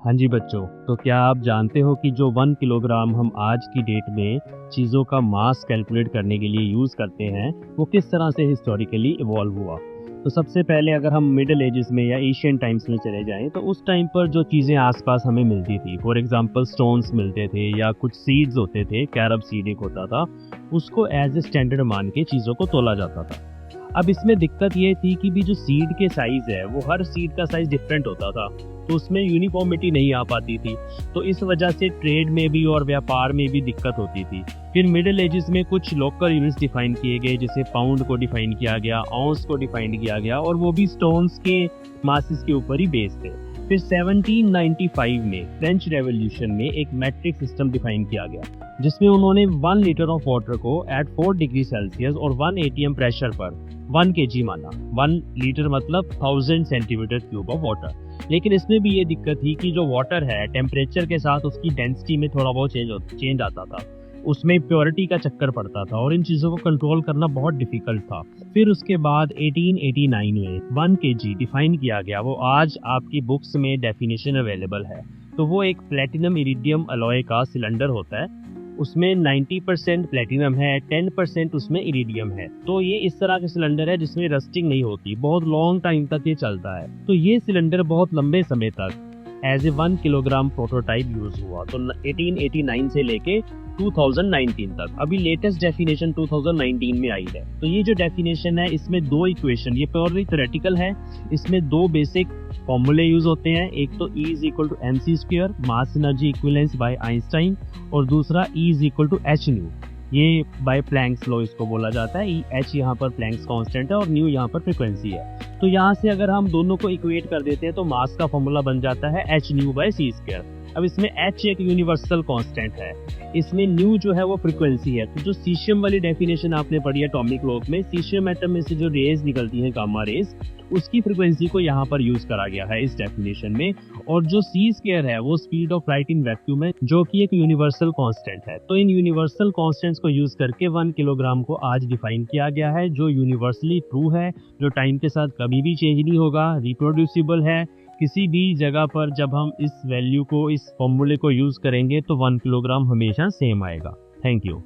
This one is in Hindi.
हाँ जी बच्चों, तो क्या आप जानते हो कि जो 1 किलोग्राम हम आज की डेट में चीज़ों का मास कैलकुलेट करने के लिए यूज़ करते हैं, वो किस तरह से हिस्टोरिकली इवॉल्व हुआ। तो सबसे पहले अगर हम मिडल एजेस में या एशियन टाइम्स में चले जाएं, तो उस टाइम पर जो चीज़ें आसपास हमें मिलती थी, फॉर एग्जांपल स्टोन्स मिलते थे या कुछ सीड्स होते थे, कैरब सीड एक होता था, उसको एज ए स्टैंडर्ड मान के चीज़ों को तोला जाता था। अब इसमें दिक्कत ये थी कि भी जो सीड के साइज़ है, वो हर सीड का साइज़ डिफरेंट होता था, तो उसमें यूनिफॉर्मिटी नहीं आ पाती थी। तो इस वजह से ट्रेड में भी और व्यापार में भी दिक्कत होती थी। फिर मिडिल एजेस में कुछ लोकल यूनिट्स डिफाइन किए गए, जैसे पाउंड को डिफाइन किया गया, आउंस को डिफाइन किया गया, और वो भी स्टोन्स के मासेस के ऊपर ही बेस्ड थे। फिर 1795 में फ्रेंच रेवोल्यूशन में एक मैट्रिक सिस्टम डिफाइन किया गया, जिसमें उन्होंने 1 लीटर ऑफ वाटर को एट 4 डिग्री सेल्सियस और 1 एटीएम प्रेशर पर 1 केजी माना। 1 लीटर मतलब 1000 सेंटीमीटर क्यूब ऑफ वाटर। लेकिन इसमें भी ये दिक्कत थी कि जो वाटर है, टेम्परेचर के साथ उसकी डेंसिटी में थोड़ा बहुत चेंज आता था, उसमें प्योरिटी का चक्कर पड़ता था और इन चीज़ों को कंट्रोल करना बहुत डिफिकल्ट था। फिर उसके बाद 1889 में 1 केजी डिफाइन किया गया, वो आज आपकी बुक्स में डेफिनेशन अवेलेबल है। तो वो एक प्लेटिनम इरिडियम अलॉय का सिलेंडर होता है, उसमें 90% प्लेटिनम है, 10% उसमें इरिडियम है। तो ये इस तरह का सिलेंडर है जिसमें रस्टिंग नहीं होती, बहुत लॉन्ग टाइम तक ये चलता है। तो ये सिलेंडर बहुत लंबे समय तक as a 1 kilogram prototype use हुआ, तो 1889 से लेके 2019 तक। अभी लेटेस्ट डेफिनेशन 2019 में आई है। तो ये जो डेफिनेशन है, इसमें 2 इक्वेशन, ये प्योरली थ्योरेटिकल है, इसमें 2 बेसिक फॉर्मूले यूज होते हैं। एक तो E is equal to mc², mass energy equivalence by Einstein, और दूसरा E is equal to h nu, ये बाय प्लैंक्स लॉ इसको बोला जाता है। h यहाँ पर प्लैंक्स कांस्टेंट है और न्यू यहाँ पर फ्रीक्वेंसी है। तो यहाँ से अगर हम दोनों को इक्वेट कर देते हैं तो मास का फॉर्मूला बन जाता है h न्यू बाय c²। अब इसमें h एक यूनिवर्सल कांस्टेंट है, इसमें न्यू जो है वो फ्रीक्वेंसी है। तो जो सीशियम वाली डेफिनेशन आपने पढ़ी एटॉमिक क्लॉक में, सीशियम एटम में से जो रेज निकलती हैं, गामा रेज, उसकी फ्रीक्वेंसी को यहाँ पर यूज करा गया है इस डेफिनेशन में। और जो c² है वो speed of light in vacuum है, जो कि एक यूनिवर्सल कांस्टेंट है। तो इन यूनिवर्सल कांस्टेंट्स को यूज करके 1 किलोग्राम को आज डिफाइन किया गया है, जो यूनिवर्सली ट्रू है, जो टाइम के साथ कभी भी चेंज नहीं होगा, रिप्रोड्यूसिबल है। किसी भी जगह पर जब हम इस वैल्यू को, इस फॉर्मूले को यूज करेंगे, तो 1 किलोग्राम हमेशा सेम आएगा। Thank you.